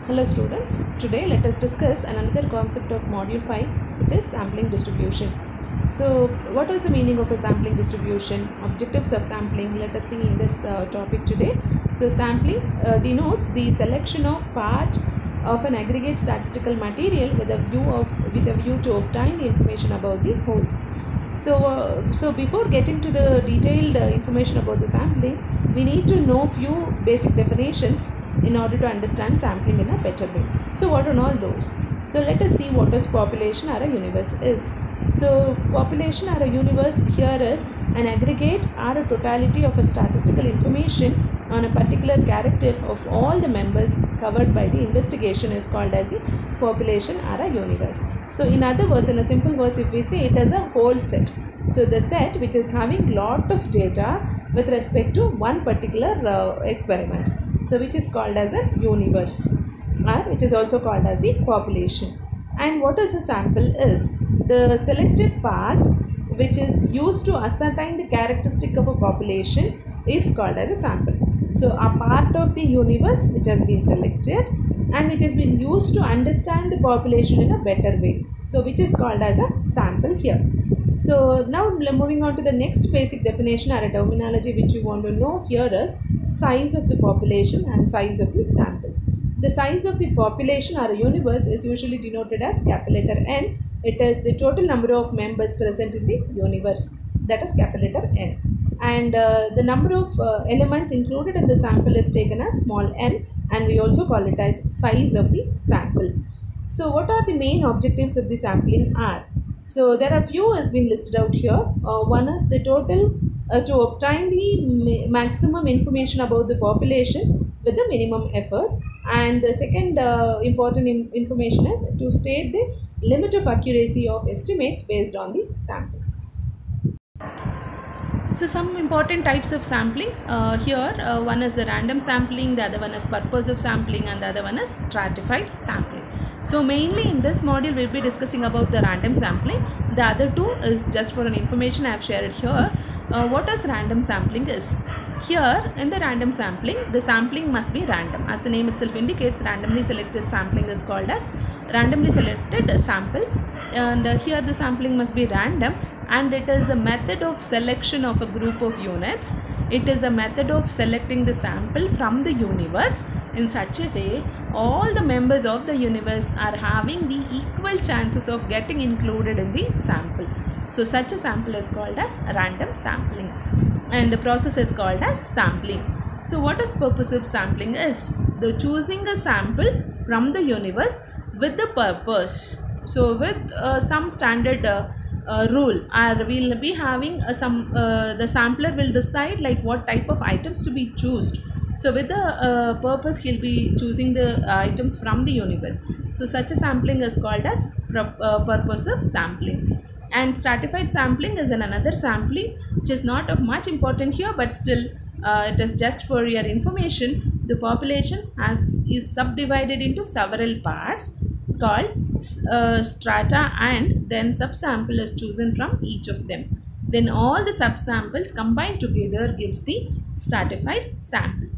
Hello students, today let us discuss another concept of module 5, which is sampling distribution. So what is the meaning of a sampling distribution? Objectives of sampling, let us see in this topic today. So sampling denotes the selection of part of an aggregate statistical material with a view to obtain the information about the whole. So before getting to the detailed information about the sampling, we need to know few basic definitions in order to understand sampling in a better way. So what are all those? So let us see what is population or a universe is. So population or a universe here is an aggregate or a totality of a statistical information on a particular character of all the members covered by the investigation is called as the population or a universe. So in other words, in a simple words, if we say it as a whole set. So the set which is having lot of data with respect to one particular experiment. So which is called as a universe, or which is also called as the population. And what is a sample is? The selected part which is used to ascertain the characteristic of a population is called as a sample. So a part of the universe which has been selected and which has been used to understand the population in a better way. So which is called as a sample here. So now moving on to the next basic definition or a terminology which you want to know here is size of the population and size of the sample. The size of the population or a universe is usually denoted as capital letter N. It is the total number of members present in the universe, that is capital letter N. And the number of elements included in the sample is taken as small n, and we also call it as size of the sample. So what are the main objectives of the sampling are? So there are few has been listed out here. One is the total to obtain the maximum information about the population with the minimum effort, and the second important information is to state the limit of accuracy of estimates based on the sample. So some important types of sampling here, one is the random sampling, the other one is purposive sampling, and the other one is stratified sampling. So mainly in this module we will be discussing about the random sampling. The other two is just for an information I have shared here. What is random sampling is? Here in the random sampling, the sampling must be random. As the name itself indicates, randomly selected sampling is called as randomly selected sample. And here the sampling must be random, and it is the method of selection of a group of units. It is a method of selecting the sample from the universe in such a way all the members of the universe are having the equal chances of getting included in the sample. So such a sample is called as random sampling, and the process is called as sampling. So what is purposive sampling is? The choosing a sample from the universe with the purpose. So with some standard rule, or we will be having the sampler will decide like what type of items to be chosen. So with the purpose, he will be choosing the items from the universe. So such a sampling is called as purposive sampling. And stratified sampling is another sampling which is not of much importance here, but still it is just for your information. The population is subdivided into several parts called strata, and then subsample is chosen from each of them. Then all the subsamples combined together gives the stratified sample.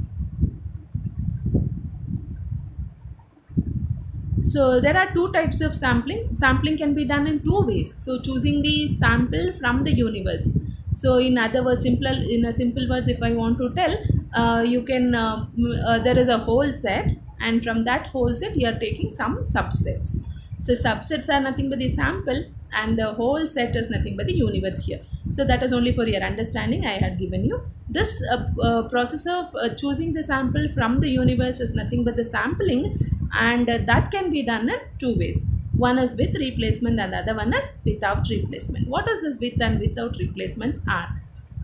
So there are two types of sampling. Sampling can be done in two ways. So choosing the sample from the universe. So in other words, in a simple words, if I want to tell, you can there is a whole set, and from that whole set you are taking some subsets. So subsets are nothing but the sample, and the whole set is nothing but the universe here. So that is only for your understanding I had given you. This process of choosing the sample from the universe is nothing but the sampling, and that can be done in two ways. One is with replacement and the other one is without replacement. What is this with and without replacements are?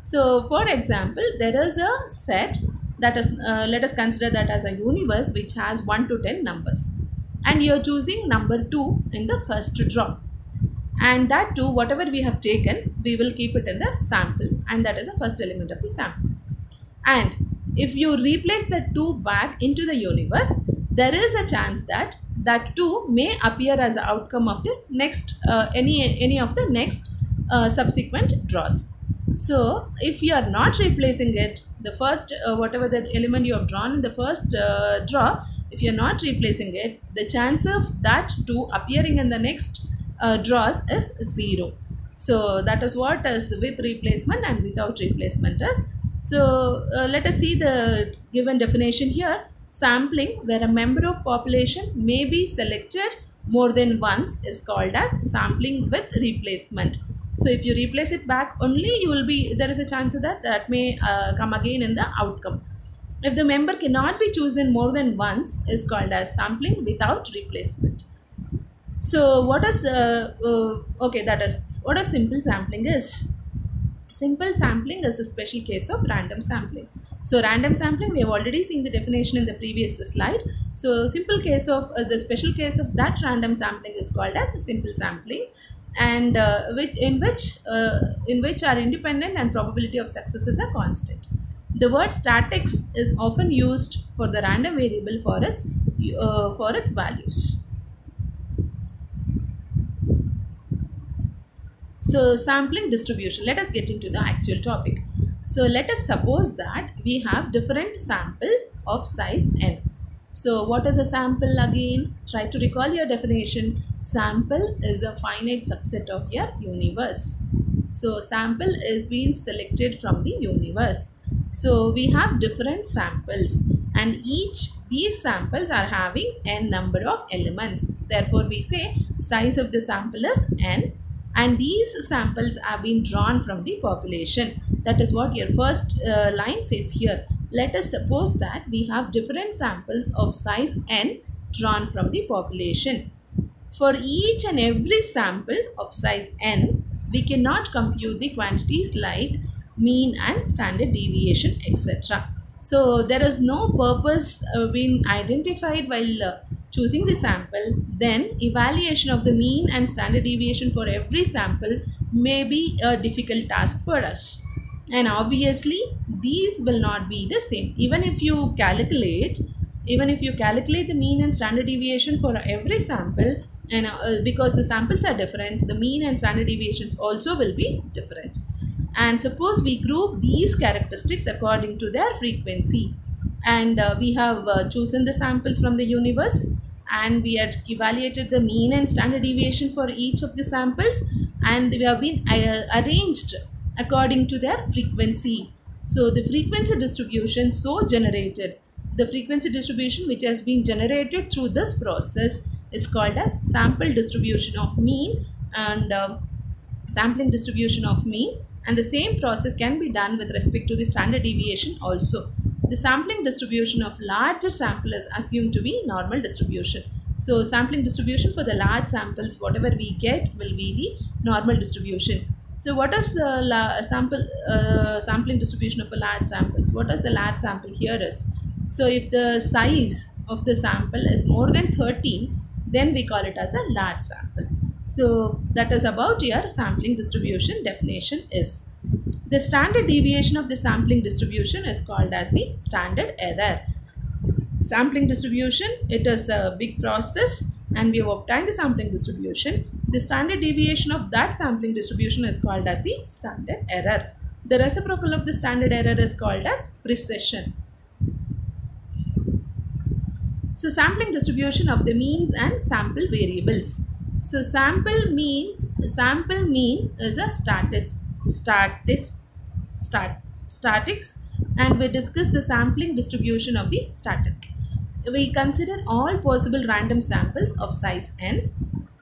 So for example, there is a set that is, let us consider that as a universe which has 1 to 10 numbers, and you are choosing number 2 in the first draw, and that too whatever we have taken we will keep it in the sample, and that is the first element of the sample. And if you replace the 2 back into the universe, there is a chance that that 2 may appear as the outcome of the next any of the next subsequent draws. So if you are not replacing it, the first whatever the element you have drawn in the first draw, if you're not replacing it, the chance of that 2 appearing in the next draws is 0. So that is what is with replacement and without replacement is. So let us see the given definition here. Sampling where a member of population may be selected more than once is called as sampling with replacement. So if you replace it back only, you will be, there is a chance that that may come again in the outcome. If the member cannot be chosen more than once is called as sampling without replacement. So what is that is what a simple sampling is. Simple sampling is a special case of random sampling. So random sampling, we have already seen the definition in the previous slide. So simple case of the special case of that random sampling is called as a simple sampling, and in which our independent and probability of success is a constant. The word statics is often used for the random variable for its values. So sampling distribution, let us get into the actual topic. So let us suppose that we have different sample of size n. So what is a sample again? Try to recall your definition. Sample is a finite subset of your universe. So sample is being selected from the universe. So we have different samples, and these samples are having n number of elements. Therefore we say size of the sample is n. And these samples have been drawn from the population. That is what your first line says here. Let us suppose that we have different samples of size n drawn from the population. For each and every sample of size n, we cannot compute the quantities like mean and standard deviation, etc. So there is no purpose being identified while choosing the sample. Then evaluation of the mean and standard deviation for every sample may be a difficult task for us, and obviously these will not be the same. Even if you calculate the mean and standard deviation for every sample, and because the samples are different, the mean and standard deviations also will be different. And suppose we group these characteristics according to their frequency, and we have chosen the samples from the universe, and we had evaluated the mean and standard deviation for each of the samples, and they have been arranged according to their frequency. So the frequency distribution the frequency distribution which has been generated through this process is called as sample distribution of mean and sampling distribution of mean, and the same process can be done with respect to the standard deviation also. The sampling distribution of larger sample is assumed to be normal distribution. So sampling distribution for the large samples, whatever we get will be the normal distribution. So what is sampling distribution of a large samples? What is the large sample here is? So if the size of the sample is more than 13, then we call it as a large sample. So that is about your sampling distribution definition is. The standard deviation of the sampling distribution is called as the standard error. Sampling distribution, it is a big process, and we have obtained the sampling distribution. The standard deviation of that sampling distribution is called as the standard error. The reciprocal of the standard error is called as precession. So sampling distribution of the means and sample variables. So sample mean is a statics, and we discuss the sampling distribution of the static. We consider all possible random samples of size n,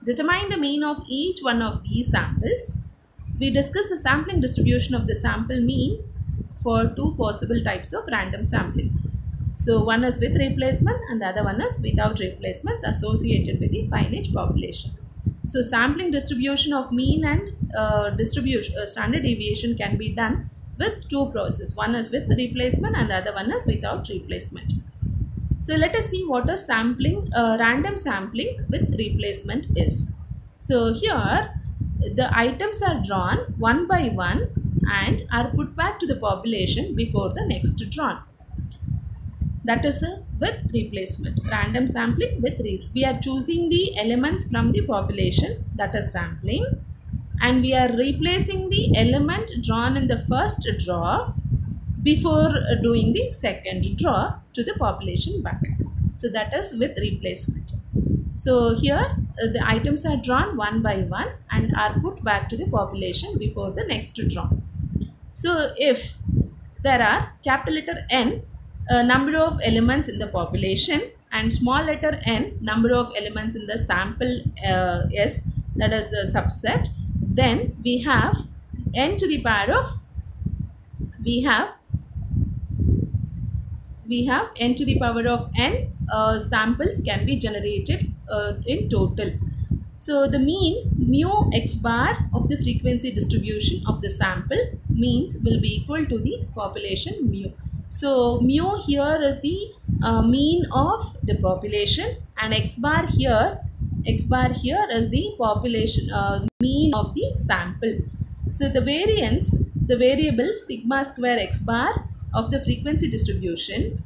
determine the mean of each one of these samples. We discuss the sampling distribution of the sample means for two possible types of random sampling. So one is with replacement and the other one is without replacements associated with the finite population. So sampling distribution of mean and standard deviation can be done with two processes. One is with replacement and the other one is without replacement. So let us see what a random sampling with replacement is. So here the items are drawn one by one and are put back to the population before the next drawn. That is with replacement. Random sampling with we are choosing the elements from the population, that is sampling, and we are replacing the element drawn in the first draw before doing the second draw to the population back. So that is with replacement. So here the items are drawn one by one and are put back to the population before the next drawn. So if there are capital letter N number of elements in the population and small letter n number of elements in the sample S, that is the subset, then we have n to the power of n to the power of n samples can be generated in total. So the mean mu x bar of the frequency distribution of the sample means will be equal to the population mu. So mu here is the mean of the population, and x bar here is the population mean of the sample. So the variable sigma square x bar of the frequency distribution,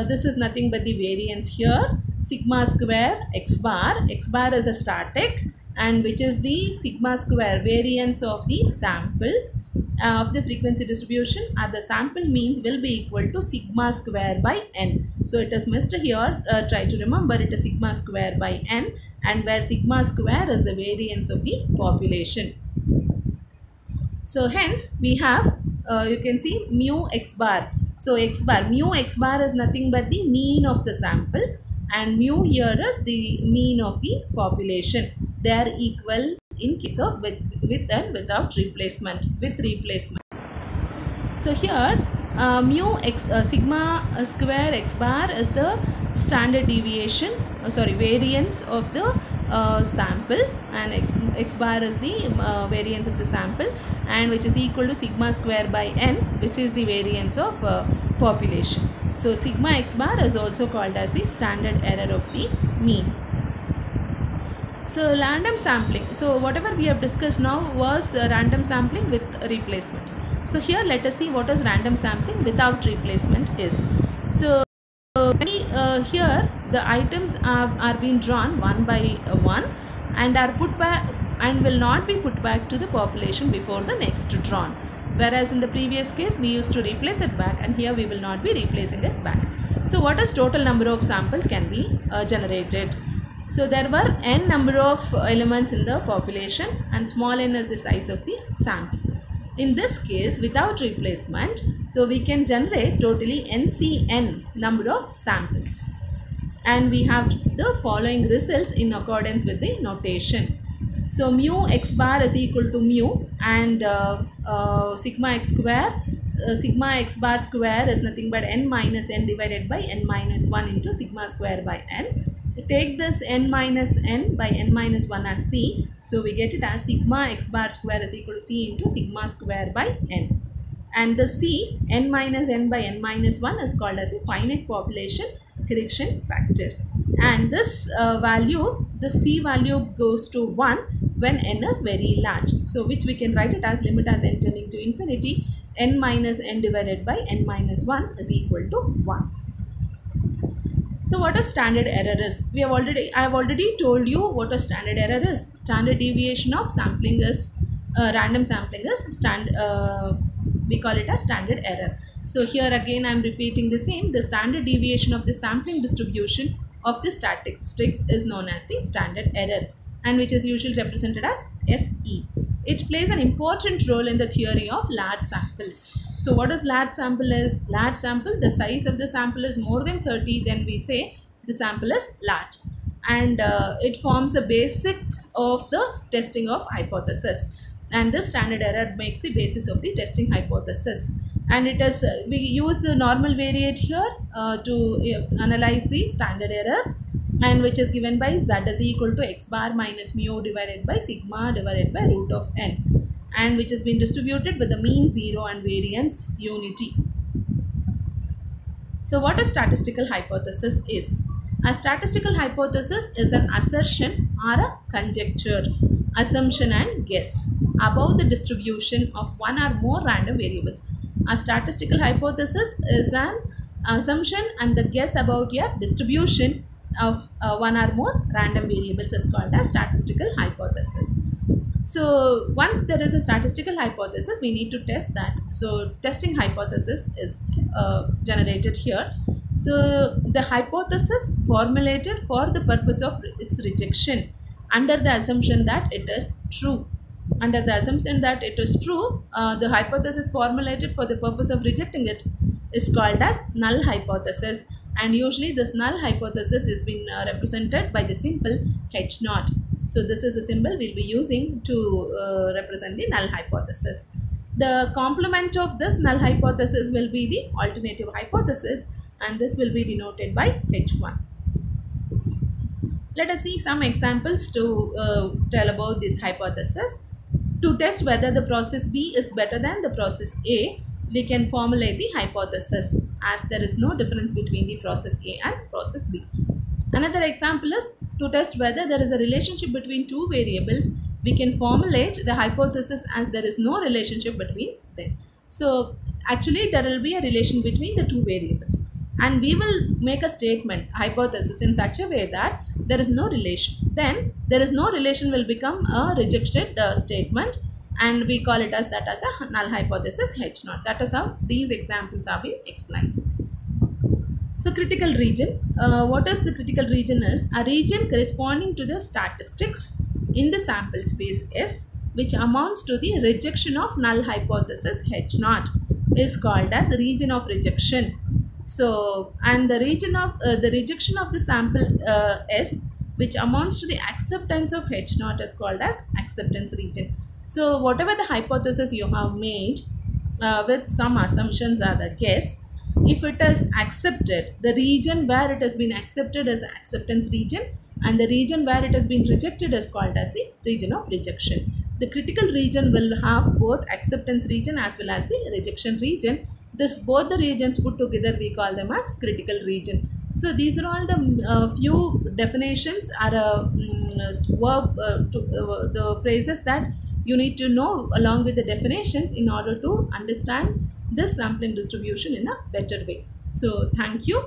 this is nothing but the variance here, sigma square x bar is a static, and which is the sigma square variance of the sample of the frequency distribution at the sample means will be equal to sigma square by n. So it is missed here, try to remember it is sigma square by n, and where sigma square is the variance of the population. So hence we have you can see mu x bar. So mu x bar is nothing but the mean of the sample, and mu here is the mean of the population. They are equal in case of with and without replacement. With replacement. So here mu x sigma square x bar is the standard deviation, variance of the sample, and x bar is the variance of the sample, and which is equal to sigma square by n, which is the variance of population. So sigma x bar is also called as the standard error of the mean. So random sampling. So whatever we have discussed now was random sampling with replacement. So here let us see what is random sampling without replacement is. So here the items are being drawn one by one and are put back and will not be put back to the population before the next drawn. Whereas in the previous case we used to replace it back, and here we will not be replacing it back. So what is total number of samples can be generated? So there were n number of elements in the population, and small n is the size of the sample. In this case without replacement, so we can generate totally NCN number of samples, and we have the following results in accordance with the notation. So mu x bar is equal to mu, and sigma x square, sigma x bar square is nothing but n minus n divided by n minus 1 into sigma square by n. Take this n minus n by n minus 1 as c, so we get it as sigma x bar square is equal to c into sigma square by n, and the c n minus n by n minus 1 is called as the finite population correction factor, and this value, the c value goes to 1 when n is very large, so which we can write it as limit as n tending to infinity, n minus n divided by n minus 1 is equal to 1. So what a standard error is? I have already told you what a standard error is. Standard deviation of sampling is random sampling is we call it a standard error. So here again I am repeating the same. The standard deviation of the sampling distribution of the statistics is known as the standard error, and which is usually represented as SE. It plays an important role in the theory of large samples. So what is large sample is? Large sample, the size of the sample is more than 30, then we say the sample is large, and it forms the basics of the testing of hypothesis, and this standard error makes the basis of the testing hypothesis, and it is we use the normal variate here to analyze the standard error, and which is given by z is equal to x bar minus mu divided by sigma divided by root of n, and which has been distributed with the mean 0 and variance unity. So what a statistical hypothesis is? A statistical hypothesis is an assertion or a conjecture, assumption and guess about the distribution of one or more random variables. A statistical hypothesis is an assumption and the guess about your distribution of one or more random variables is called a statistical hypothesis. So once there is a statistical hypothesis, we need to test that. So testing hypothesis is generated here. So the hypothesis formulated for the purpose of its rejection under the assumption that it is true. Under the assumption that it is true, the hypothesis formulated for the purpose of rejecting it is called as null hypothesis, and usually this null hypothesis is being represented by the symbol H naught. So this is a symbol we'll be using to represent the null hypothesis. The complement of this null hypothesis will be the alternative hypothesis, and this will be denoted by H1. Let us see some examples to tell about this hypothesis. To test whether the process B is better than the process A, we can formulate the hypothesis as there is no difference between the process A and process B. Another example is to test whether there is a relationship between two variables, we can formulate the hypothesis as there is no relationship between them. So actually there will be a relation between the two variables, and we will make a statement, hypothesis, in such a way that there is no relation. Then there is no relation will become a rejected statement, and we call it as that as a null hypothesis H naught. That is how these examples are being explained. So critical region, what is the critical region is a region corresponding to the statistics in the sample space S, which amounts to the rejection of null hypothesis H naught, is called as region of rejection. So, and the region of the rejection of the sample S, which amounts to the acceptance of H naught, is called as acceptance region. So whatever the hypothesis you have made with some assumptions are the guess, if it is accepted, the region where it has been accepted is acceptance region, and the region where it has been rejected is called as the region of rejection. The critical region will have both acceptance region as well as the rejection region. This both the regions put together we call them as critical region. So these are all the few definitions are the phrases that you need to know along with the definitions in order to understand this sampling distribution in a better way. So thank you.